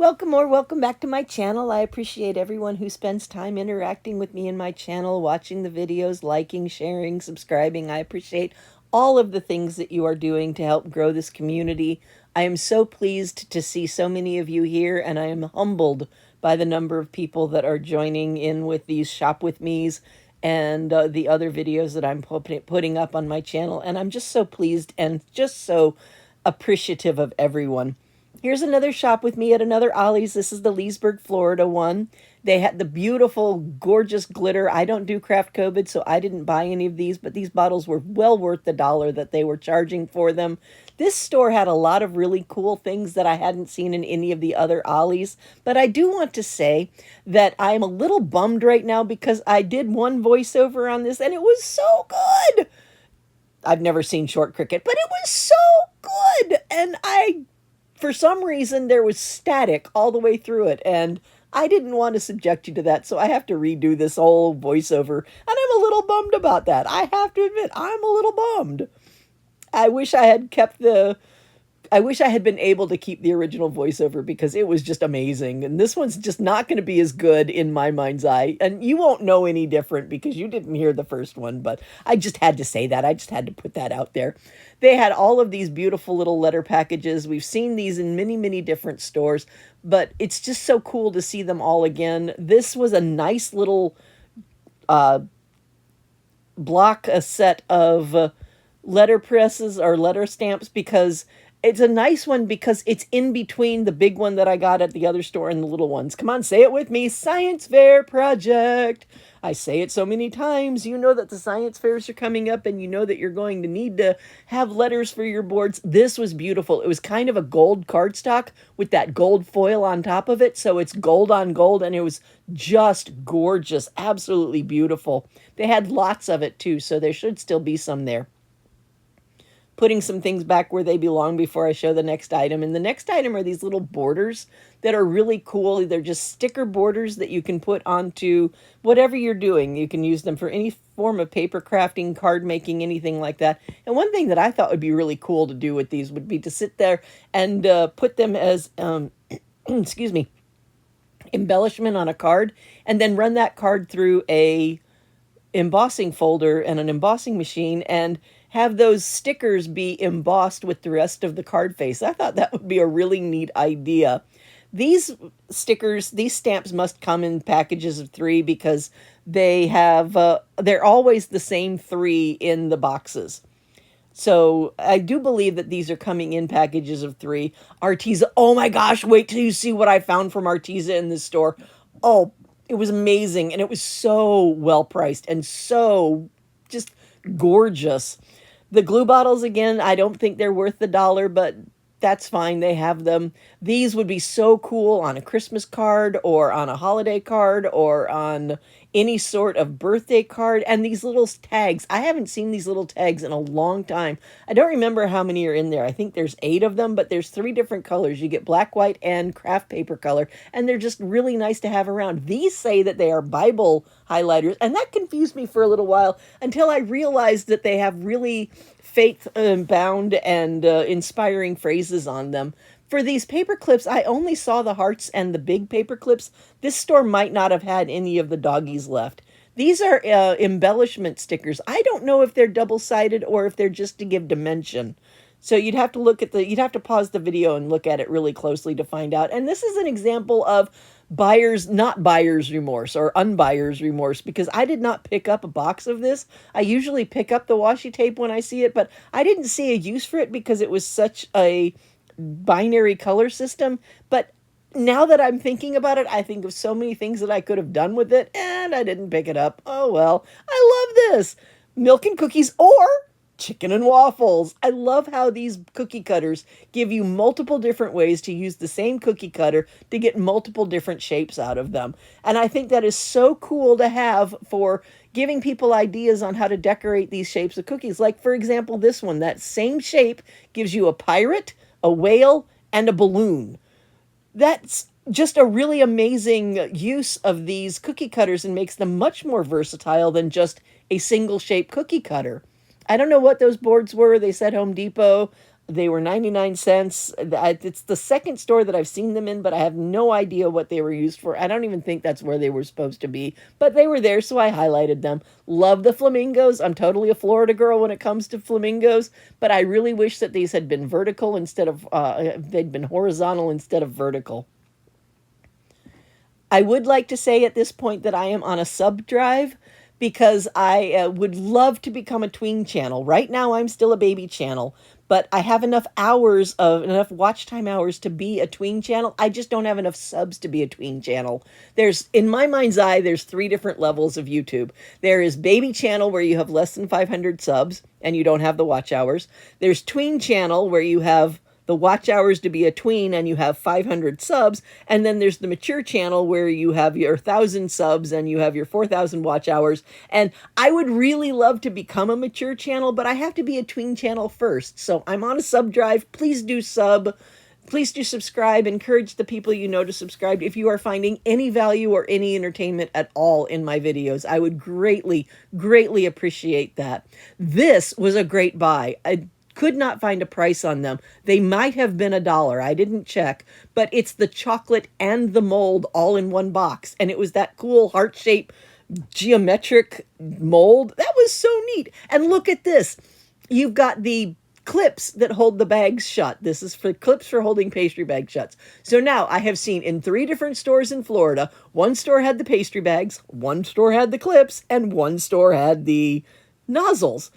Welcome or welcome back to my channel. I appreciate everyone who spends time interacting with me in my channel, watching the videos, liking, sharing, subscribing. I appreciate all of the things that you are doing to help grow this community. I am so pleased to see so many of you here, and I am humbled by the number of people that are joining in with these Shop With Me's and the other videos that I'm putting up on my channel. And I'm just so pleased and just so appreciative of everyone. Here's another shop with me at another Ollie's. This is the Leesburg, Florida one. They had the beautiful, gorgeous glitter. I don't do craft COVID, so I didn't buy any of these, but these bottles were well worth the $1 that they were charging for them. This store had a lot of really cool things that I hadn't seen in any of the other Ollie's, but I do want to say that I'm a little bummed right now because I did one voiceover on this and it was so good. I've never seen short Cricut, but it was so good. And for some reason, there was static all the way through it, and I didn't want to subject you to that, so I have to redo this whole voiceover, and I'm a little bummed about that. I have to admit, I'm a little bummed. I wish I had been able to keep the original voiceover because it was just amazing. And this one's just not going to be as good in my mind's eye. And you won't know any different because you didn't hear the first one, but I just had to say that. I just had to put that out there. They had all of these beautiful little letter packages. We've seen these in many, many different stores, but it's just so cool to see them all again. This was a nice little a set of letter presses or letter stamps because it's a nice one because it's in between the big one that I got at the other store and the little ones. Come on, say it with me. Science fair project. I say it so many times. You know that the science fairs are coming up and you know that you're going to need to have letters for your boards. This was beautiful. It was kind of a gold cardstock with that gold foil on top of it. So it's gold on gold and it was just gorgeous. Absolutely beautiful. They had lots of it too, so there should still be some there. Putting some things back where they belong before I show the next item. And the next item are these little borders that are really cool. They're just sticker borders that you can put onto whatever you're doing. You can use them for any form of paper crafting, card making, anything like that. And one thing that I thought would be really cool to do with these would be to sit there and put them as, excuse me, embellishment on a card and then run that card through a embossing folder and an embossing machine and have those stickers be embossed with the rest of the card face. I thought that would be a really neat idea. These stickers, these stamps must come in packages of 3 because they're always the same 3 in the boxes. So I do believe that these are coming in packages of 3. Arteza, oh my gosh, wait till you see what I found from Arteza in this store. Oh, it was amazing, and it was so well priced and so just gorgeous. The glue bottles, again, I don't think they're worth the $1, but that's fine. They have them. These would be so cool on a Christmas card or on a holiday card or on any sort of birthday card. And these little tags, I haven't seen these little tags in a long time. I don't remember how many are in there. I think there's 8 of them, but there's 3 different colors. You get black, white, and craft paper color, and they're just really nice to have around. These say that they are Bible highlighters, and that confused me for a little while until I realized that they have really faith-bound and inspiring phrases on them. For these paper clips, I only saw the hearts and the big paper clips. This store might not have had any of the doggies left. These are embellishment stickers. I don't know if they're double-sided or if they're just to give dimension. So you'd have to pause the video and look at it really closely to find out. And this is an example of not buyer's remorse or unbuyer's remorse, because I did not pick up a box of this. I usually pick up the washi tape when I see it, but I didn't see a use for it because it was such a binary color system. But now that I'm thinking about it, I think of so many things that I could have done with it, and I didn't pick it up. Oh well. I love this. Milk and cookies or chicken and waffles. I love how these cookie cutters give you multiple different ways to use the same cookie cutter to get multiple different shapes out of them. And I think that is so cool to have for giving people ideas on how to decorate these shapes of cookies. Like, for example, this one, that same shape gives you a pirate, a whale, and a balloon. That's just a really amazing use of these cookie cutters and makes them much more versatile than just a single shape cookie cutter. I don't know what those boards were. They said Home Depot. They were 99 cents. It's the second store that I've seen them in, but I have no idea what they were used for. I don't even think that's where they were supposed to be, but they were there, so I highlighted them. Love the flamingos. I'm totally a Florida girl when it comes to flamingos, but I really wish that these had been vertical instead of, they'd been horizontal instead of vertical. I would like to say at this point that I am on a sub drive because I would love to become a tween channel. Right now, I'm still a baby channel, but I have enough watch time hours to be a tween channel. I just don't have enough subs to be a tween channel. In my mind's eye, there's 3 different levels of YouTube. There is baby channel where you have less than 500 subs and you don't have the watch hours. There's tween channel where you have the watch hours to be a tween and you have 500 subs, and then there's the mature channel where you have your 1,000 subs and you have your 4,000 watch hours. And I would really love to become a mature channel, but I have to be a tween channel first. So I'm on a sub drive. Please do sub. Please do subscribe. Encourage the people you know to subscribe. If you are finding any value or any entertainment at all in my videos, I would greatly, greatly appreciate that. This was a great buy. I could not find a price on them. They might have been $1. I didn't check, but it's the chocolate and the mold all in one box. And it was that cool heart-shaped geometric mold. That was so neat. And look at this. You've got the clips that hold the bags shut. This is for clips for holding pastry bag shuts. So now I have seen in 3 different stores in Florida, one store had the pastry bags, one store had the clips, and one store had the nozzles.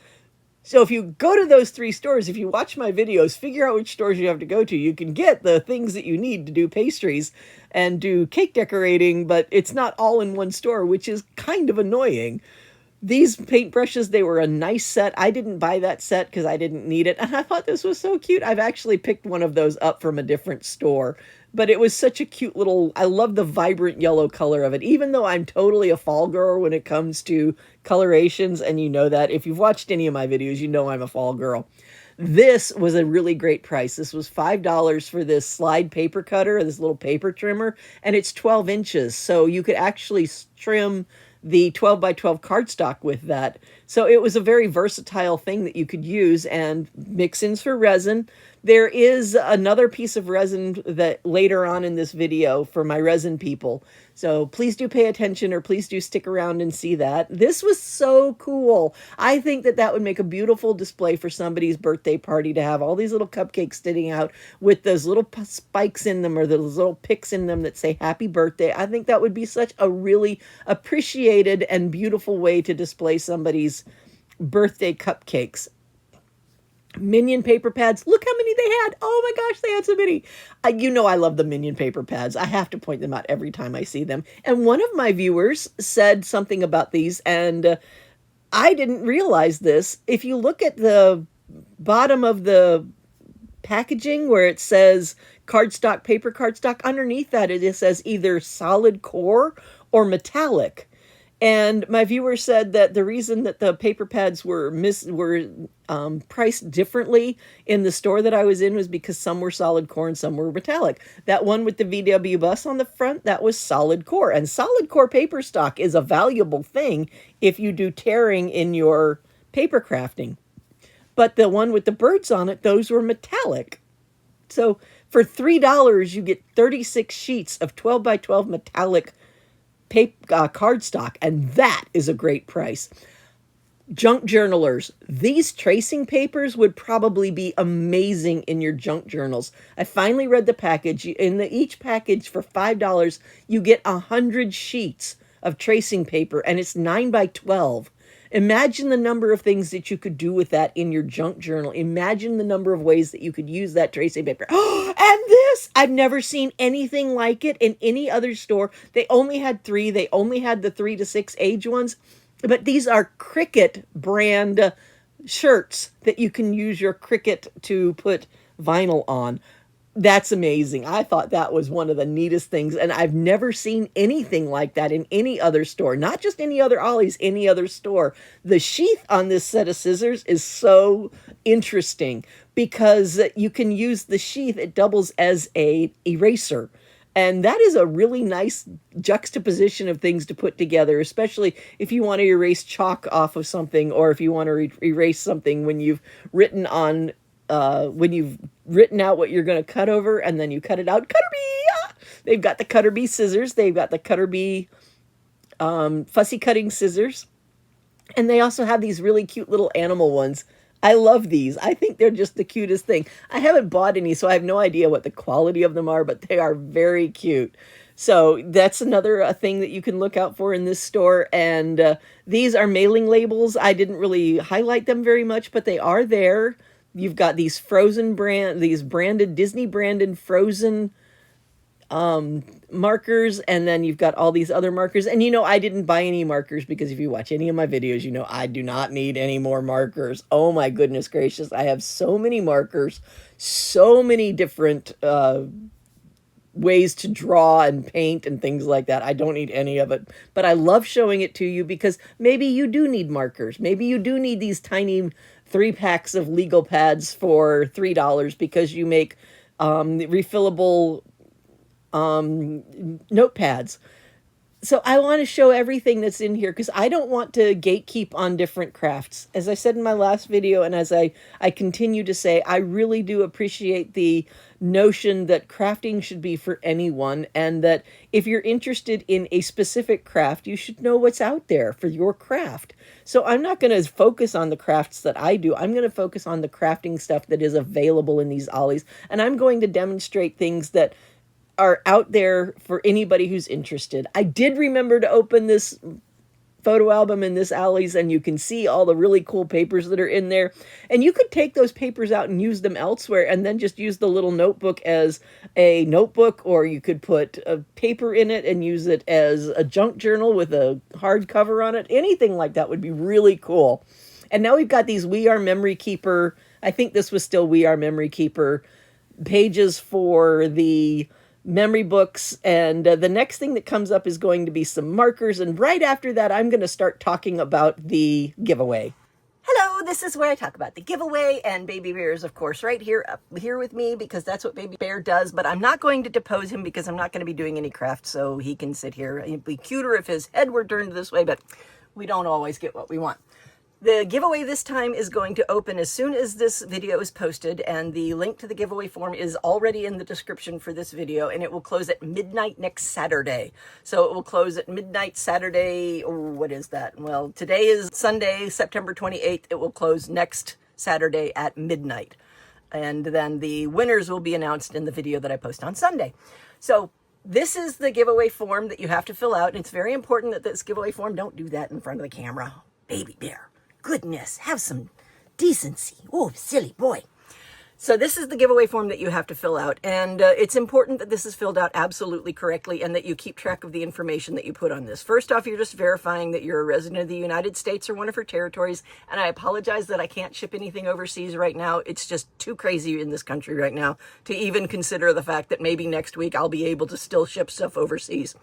So if you go to those 3 stores, if you watch my videos, figure out which stores you have to go to. You can get the things that you need to do pastries and do cake decorating, but it's not all in one store, which is kind of annoying. These paintbrushes, they were a nice set. I didn't buy that set because I didn't need it, and I thought this was so cute. I've actually picked one of those up from a different store, but it was such a cute little, I love the vibrant yellow color of it, even though I'm totally a fall girl when it comes to colorations, and you know that. If you've watched any of my videos, you know I'm a fall girl. This was a really great price. This was $5 for this slide paper cutter, this little paper trimmer, and it's 12 inches, so you could actually trim the 12 by 12 cardstock with that. So it was a very versatile thing that you could use, and mix-ins for resin. There is another piece of resin that later on in this video for my resin people. So please do pay attention, or please do stick around and see that. This was so cool. I think that that would make a beautiful display for somebody's birthday party, to have all these little cupcakes sitting out with those little spikes in them, or those little picks in them that say happy birthday. I think that would be such a really appreciated and beautiful way to display somebody's birthday cupcakes. Minion paper pads. Look how many they had. Oh my gosh, they had so many. You know I love the Minion paper pads. I have to point them out every time I see them. And one of my viewers said something about these, and I didn't realize this. If you look at the bottom of the packaging where it says cardstock, paper cardstock, underneath that it says either solid core or metallic. And my viewer said that the reason that the paper pads were priced differently in the store that I was in was because some were solid core and some were metallic. That one with the VW bus on the front, that was solid core. And solid core paper stock is a valuable thing if you do tearing in your paper crafting. But the one with the birds on it, those were metallic. So for $3, you get 36 sheets of 12 by 12 metallic cardstock, and that is a great price. Junk journalers. These tracing papers would probably be amazing in your junk journals. I finally read the package. In each package for $5, you get 100 sheets of tracing paper, and it's 9 by 12. Imagine the number of things that you could do with that in your junk journal. Imagine the number of ways that you could use that tracing paper. And this, I've never seen anything like it in any other store. They only had 3. They only had the 3 to 6 age ones. But these are Cricut brand shirts that you can use your Cricut to put vinyl on. That's amazing. I thought that was one of the neatest things, and I've never seen anything like that in any other store. Not just any other Ollie's, any other store. The sheath on this set of scissors is so interesting because you can use the sheath. It doubles as an eraser. And that is a really nice juxtaposition of things to put together, especially if you want to erase chalk off of something, or if you want to erase something when you've written on when you've written out what you're going to cut over, and then you cut it out. Cutter bee! Ah! They've got the Cutter bee scissors. They've got the Cutter bee fussy cutting scissors. And they also have these really cute little animal ones. I love these. I think they're just the cutest thing. I haven't bought any, so I have no idea what the quality of them are, but they are very cute. So that's another thing that you can look out for in this store. And these are mailing labels. I didn't really highlight them very much, but they are there. You've got these these branded, Disney branded Frozen markers, and then you've got all these other markers. And I didn't buy any markers because if you watch any of my videos, I do not need any more markers. Oh my goodness gracious, I have so many markers, so many different ways to draw and paint and things like that. I don't need any of it, but I love showing it to you because maybe you do need markers. Maybe you do need these tiny 3 packs of legal pads for $3 because you make refillable notepads. So I want to show everything that's in here because I don't want to gatekeep on different crafts. As I said in my last video, and as I continue to say, I really do appreciate the notion that crafting should be for anyone, and that if you're interested in a specific craft, you should know what's out there for your craft. So I'm not going to focus on the crafts that I do. I'm going to focus on the crafting stuff that is available in these Ollies, and I'm going to demonstrate things that are out there for anybody who's interested. I did remember to open this photo album in this Ollie's, and you can see all the really cool papers that are in there. And you could take those papers out and use them elsewhere, and then just use the little notebook as a notebook, or you could put a paper in it and use it as a junk journal with a hard cover on it. Anything like that would be really cool. And now we've got these We Are Memory Keeper, I think this was still We Are Memory Keeper, pages for the memory books, and the next thing that comes up is going to be some markers, and right after that I'm going to start talking about the giveaway. Hello, this is where I talk about the giveaway, and Baby Bear is of course right here up here with me because that's what Baby Bear does, but I'm not going to depose him because I'm not going to be doing any crafts, so he can sit here. It'd be cuter if his head were turned this way, but we don't always get what we want. The giveaway this time is going to open as soon as this video is posted, and the link to the giveaway form is already in the description for this video, and it will close at midnight next Saturday. So it will close at midnight Saturday, or what is that? Well, today is Sunday, September 28th. It will close next Saturday at midnight. And then the winners will be announced in the video that I post on Sunday. So this is the giveaway form that you have to fill out, and it's very important that this giveaway form, don't do that in front of the camera. Baby Bear. Goodness, have some decency. Oh, silly boy. So this is the giveaway form that you have to fill out, and it's important that this is filled out absolutely correctly and that you keep track of the information that you put on this. First off, you're just verifying that you're a resident of the United States or one of her territories, and I apologize that I can't ship anything overseas right now. It's just too crazy in this country right now to even consider the fact that maybe next week I'll be able to still ship stuff overseas.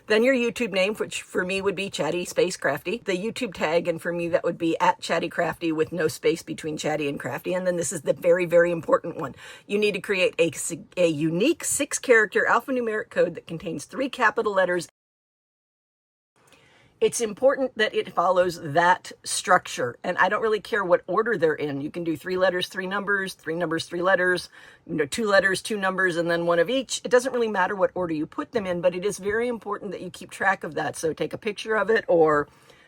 Then your YouTube name, which for me would be Chatty Space Crafty. The YouTube tag, and for me that would be @ChattyCrafty with no space between Chatty and Crafty. And then this is the very, very important one. You need to create a unique 6-character alphanumeric code that contains 3 capital letters. It's important that it follows that structure, and I don't really care what order they're in. You can do 3 letters, 3 numbers, 3 numbers, 3 letters, 2 letters, 2 numbers, and then 1 of each. It doesn't really matter what order you put them in, but it is very important that you keep track of that. So take a picture of it, or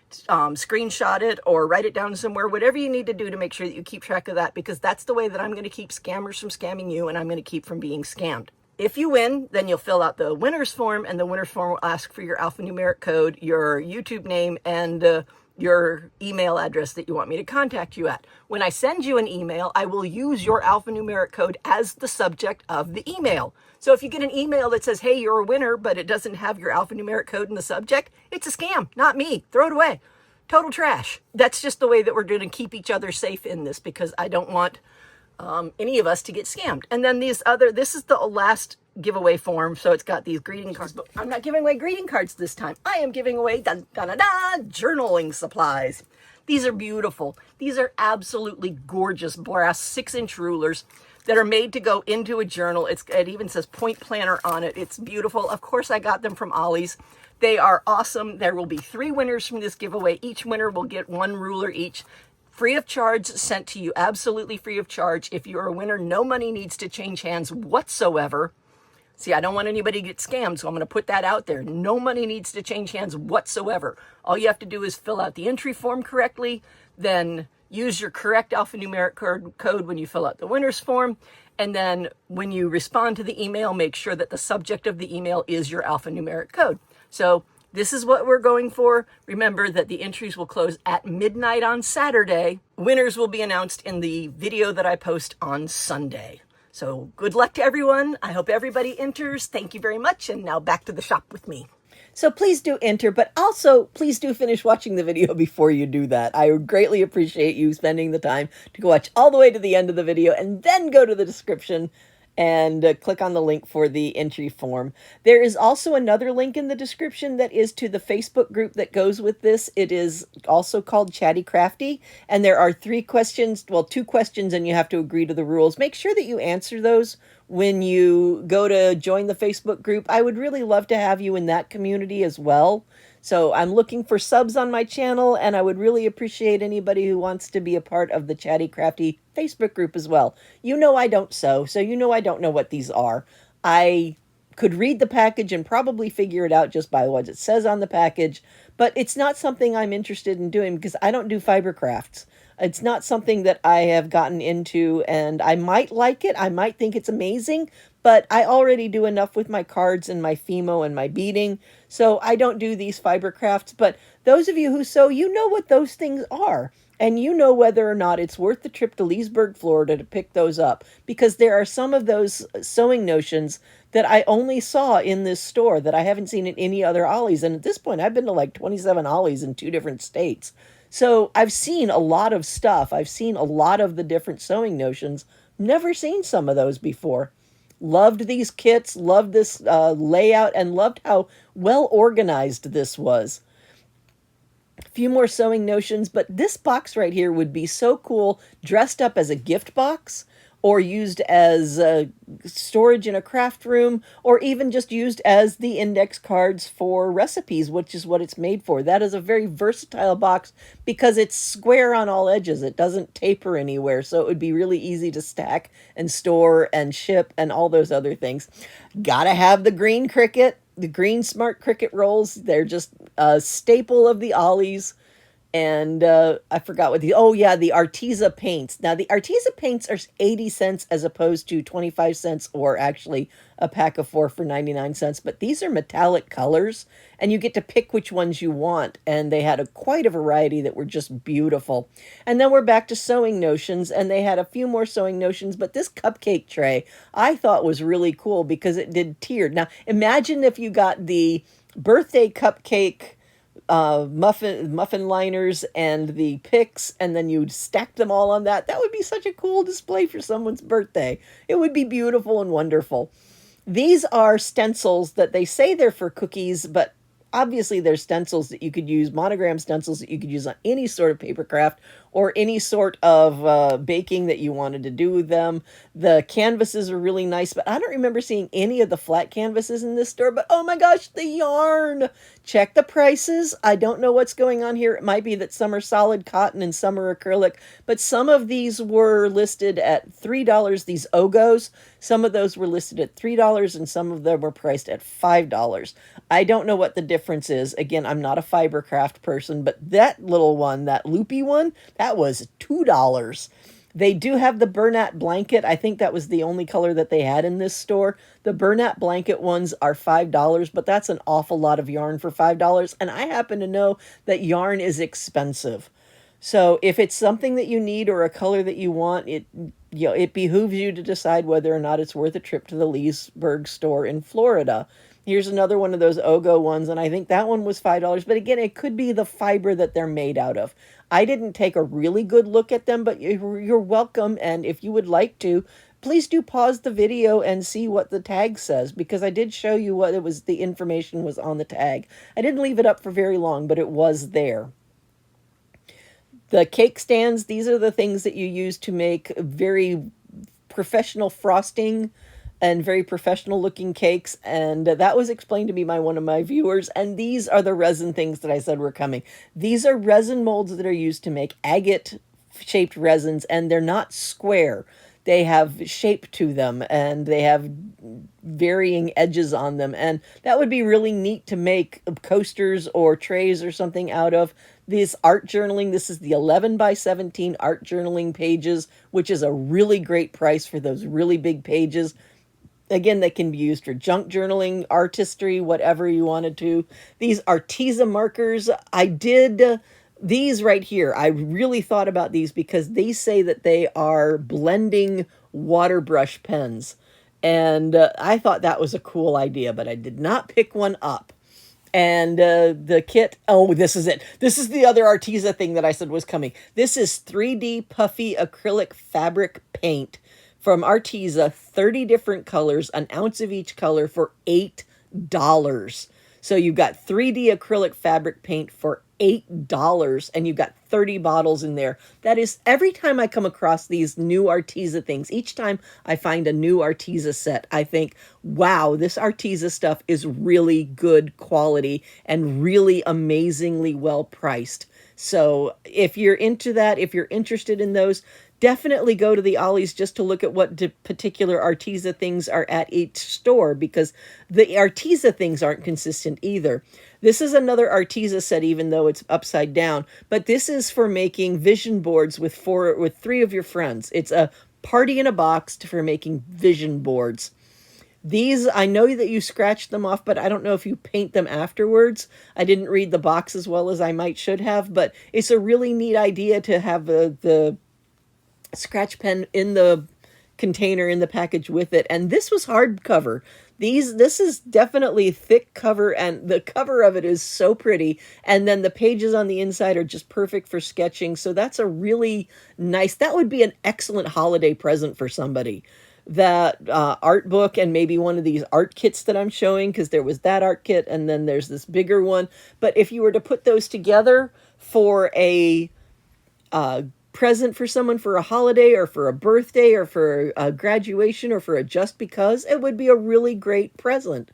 screenshot it, or write it down somewhere, whatever you need to do to make sure that you keep track of that, because that's the way that I'm going to keep scammers from scamming you, and I'm going to keep from being scammed. If you win, then you'll fill out the winner's form, and the winner's form will ask for your alphanumeric code, your YouTube name, and your email address that you want me to contact you at. When I send you an email, I will use your alphanumeric code as the subject of the email. So if you get an email that says, hey, you're a winner, but it doesn't have your alphanumeric code in the subject, it's a scam, not me. Throw it away. Total trash. That's just the way that we're going to keep each other safe in this, because I don't want any of us to get scammed. And then this is the last giveaway form, so it's got these greeting cards, but I'm not giving away greeting cards this time. I am giving away journaling supplies. These are beautiful. These are absolutely gorgeous brass 6-inch rulers that are made to go into a journal. It even says point planner on it. It's beautiful. Of course, I got them from Ollie's. They are awesome. There will be 3 winners from this giveaway. Each winner will get 1 ruler each. Free of charge, sent to you absolutely free of charge. If you're a winner, no money needs to change hands whatsoever. See, I don't want anybody to get scammed, so I'm going to put that out there. No money needs to change hands whatsoever. All you have to do is fill out the entry form correctly, then use your correct alphanumeric code when you fill out the winner's form, and then when you respond to the email, make sure that the subject of the email is your alphanumeric code. So this is what we're going for. Remember that the entries will close at midnight on Saturday. Winners will be announced in the video that I post on Sunday. So good luck to everyone. I hope everybody enters. Thank you very much. And now back to the shop with me. So please do enter, but also please do finish watching the video before you do that. I would greatly appreciate you spending the time to go watch all the way to the end of the video and then go to the description and click on the link for the entry form. There is also another link in the description that is to the Facebook group that goes with this. It is also called Chatty Crafty, and there are 3 questions, well, 2 questions, and you have to agree to the rules. Make sure that you answer those when you go to join the Facebook group. I would really love to have you in that community as well. So I'm looking for subs on my channel, and I would really appreciate anybody who wants to be a part of the Chatty Crafty Facebook group as well. You know I don't sew, so you know I don't know what these are. I could read the package and probably figure it out just by what it says on the package, but it's not something I'm interested in doing because I don't do fiber crafts. It's not something that I have gotten into, and I might like it. I might think it's amazing, but I already do enough with my cards and my Fimo and my beading, so I don't do these fiber crafts. But those of you who sew, you know what those things are, and you know whether or not it's worth the trip to Leesburg, Florida to pick those up, because there are some of those sewing notions that I only saw in this store that I haven't seen in any other Ollies, and at this point I've been to like 27 Ollies in 2 different states. So I've seen a lot of stuff. I've seen a lot of the different sewing notions. Never seen some of those before. Loved these kits, loved this layout, and loved how well organized this was. A few more sewing notions, but this box right here would be so cool dressed up as a gift box, or used as storage in a craft room, or even just used as the index cards for recipes, which is what it's made for. That is a very versatile box because it's square on all edges. It doesn't taper anywhere, so it would be really easy to stack and store and ship and all those other things. Gotta have the green Cricut, the green Smart Cricut rolls. They're just a staple of the Ollies. And I forgot what the Arteza paints. Now, the Arteza paints are 80 cents as opposed to 25 cents, or actually a pack of 4 for 99 cents. But these are metallic colors, and you get to pick which ones you want. And they had quite a variety that were just beautiful. And then we're back to sewing notions, and they had a few more sewing notions. But this cupcake tray I thought was really cool because it did tiered. Now, imagine if you got the birthday cupcake muffin liners and the picks, and then you'd stack them all on that. That would be such a cool display for someone's birthday. It would be beautiful and wonderful. These are stencils that they say they're for cookies, but obviously they're stencils that you could use, monogram stencils that you could use on any sort of paper craft or any sort of baking that you wanted to do with them. The canvases are really nice, but I don't remember seeing any of the flat canvases in this store. But oh my gosh, the yarn! Check the prices. I don't know what's going on here. It might be that some are solid cotton and some are acrylic, but some of these were listed at $3, these Ogos. Some of those were listed at $3, and some of them were priced at $5. I don't know what the difference is. Again, I'm not a fiber craft person, but that little one, that loopy one, that was $2. They do have the Bernat blanket. I think that was the only color that they had in this store. The Bernat blanket ones are $5, but that's an awful lot of yarn for $5. And I happen to know that yarn is expensive. So if it's something that you need or a color that you want, it behooves you to decide whether or not it's worth a trip to the Leesburg store in Florida. Here's another one of those Ogo ones, and I think that one was $5. But again, it could be the fiber that they're made out of. I didn't take a really good look at them, but you're welcome. And if you would like to, please do pause the video and see what the tag says, because I did show you what it was. The information was on the tag. I didn't leave it up for very long, but it was there. The cake stands, these are the things that you use to make very professional frosting and very professional looking cakes, and that was explained to me by one of my viewers. And these are the resin things that I said were coming. These are resin molds that are used to make agate shaped resins, and they're not square. They have shape to them, and they have varying edges on them, and that would be really neat to make coasters or trays or something out of. This art journaling, this is the 11 by 17 art journaling pages, which is a really great price for those really big pages. Again, they can be used for junk journaling, artistry, whatever you wanted to. These Arteza markers, I did these right here. I really thought about these because they say that they are blending water brush pens. And I thought that was a cool idea, but I did not pick one up. And the kit, oh, this is it. This is the other Arteza thing that I said was coming. This is 3D puffy acrylic fabric paint from Arteza, 30 different colors, an ounce of each color for $8. So you've got 3D acrylic fabric paint for $8, and you've got 30 bottles in there. That is, every time I come across these new Arteza things, each time I find a new Arteza set, I think, wow, this Arteza stuff is really good quality and really amazingly well priced. So if you're into that, if you're interested in those, definitely go to the Ollie's just to look at what particular Arteza things are at each store, because the Arteza things aren't consistent either. This is another Arteza set, even though it's upside down, but this is for making vision boards with three of your friends. It's a party in a box for making vision boards. These, I know that you scratch them off, but I don't know if you paint them afterwards. I didn't read the box as well as I might should have, but it's a really neat idea to have the scratch pen in the container in the package with it. And this was hardcover. This is definitely thick cover, and the cover of it is so pretty. And then the pages on the inside are just perfect for sketching. So that's a really nice, that would be an excellent holiday present for somebody. That art book and maybe one of these art kits that I'm showing, because there was that art kit and then there's this bigger one. But if you were to put those together for a present for someone for a holiday or for a birthday or for a graduation or for a just because, it would be a really great present.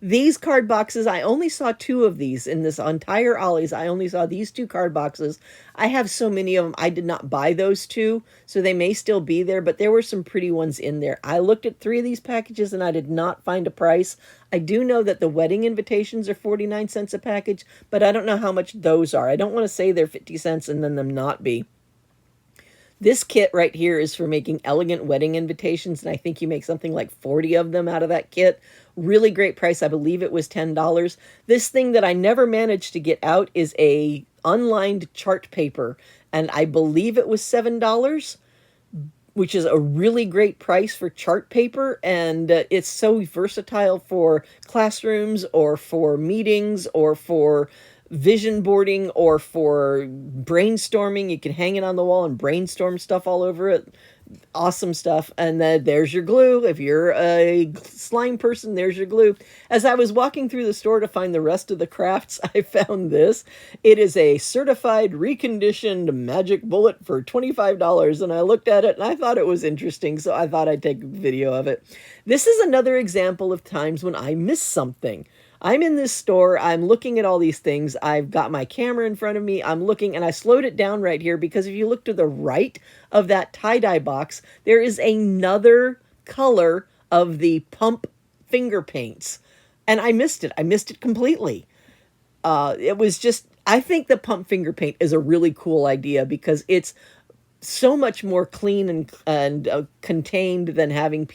These card boxes, I only saw 2 of these in this entire Ollie's. I only saw these 2 card boxes. I have so many of them. I did not buy those 2, so they may still be there, but there were some pretty ones in there. I looked at 3 of these packages and I did not find a price. I do know that the wedding invitations are 49 cents a package, but I don't know how much those are. I don't want to say they're 50 cents and then them not be. This kit right here is for making elegant wedding invitations, and I think you make something like 40 of them out of that kit. Really great price. I believe it was $10. This thing that I never managed to get out is a unlined chart paper, and I believe it was $7, which is a really great price for chart paper, and it's so versatile for classrooms or for meetings or for vision boarding or for brainstorming. You can hang it on the wall and brainstorm stuff all over it. Awesome stuff. And then there's your glue. If you're a slime person, there's your glue. As I was walking through the store to find the rest of the crafts, I found this. It is a certified reconditioned magic bullet for $25, and I looked at it and I thought it was interesting, so I thought I'd take a video of it. This is another example of times when I miss something. I'm in this store, I'm looking at all these things, I've got my camera in front of me, I'm looking, and I slowed it down right here because if you look to the right of that tie-dye box, there is another color of the pump finger paints. And I missed it. I missed it completely. It was just, I think the pump finger paint is a really cool idea because it's so much more clean and contained than having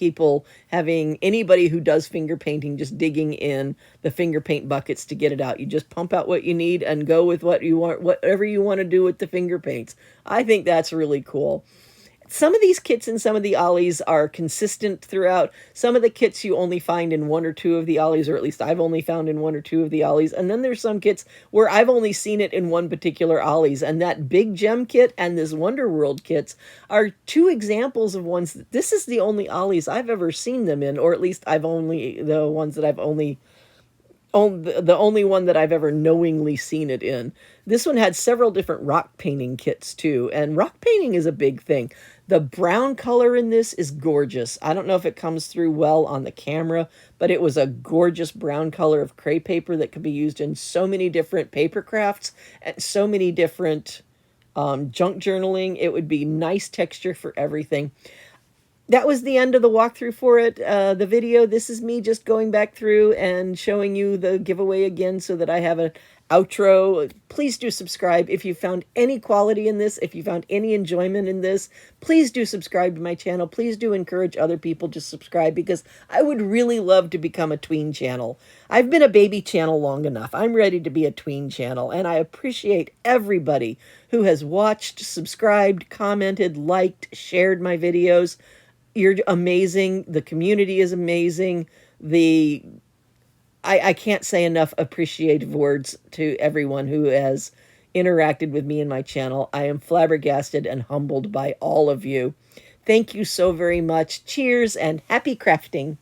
anybody who does finger painting just digging in the finger paint buckets to get it out. You just pump out what you need and go with what you want, whatever you want to do with the finger paints. I think that's really cool. Some of these kits in some of the Ollies are consistent throughout. Some of the kits you only find in 1 or 2 of the Ollies, or at least I've only found in 1 or 2 of the Ollies. And then there's some kits where I've only seen it in one particular Ollies. And that Big Gem kit and this Wonder World kits are 2 examples of ones that this is the only Ollies I've ever seen them in, or at least the only one that I've ever knowingly seen it in. This one had several different rock painting kits too, and rock painting is a big thing. The brown color in this is gorgeous. I don't know if it comes through well on the camera, but it was a gorgeous brown color of crepe paper that could be used in so many different paper crafts and so many different junk journaling. It would be nice texture for everything. That was the end of the walkthrough for it, the video. This is me just going back through and showing you the giveaway again so that I have an outro. Please do subscribe. If you found any quality in this, if you found any enjoyment in this, please do subscribe to my channel. Please do encourage other people to subscribe, because I would really love to become a tween channel. I've been a baby channel long enough. I'm ready to be a tween channel, and I appreciate everybody who has watched, subscribed, commented, liked, shared my videos. You're amazing. The community is amazing. I can't say enough appreciative words to everyone who has interacted with me in my channel. I am flabbergasted and humbled by all of you. Thank you so very much. Cheers and happy crafting.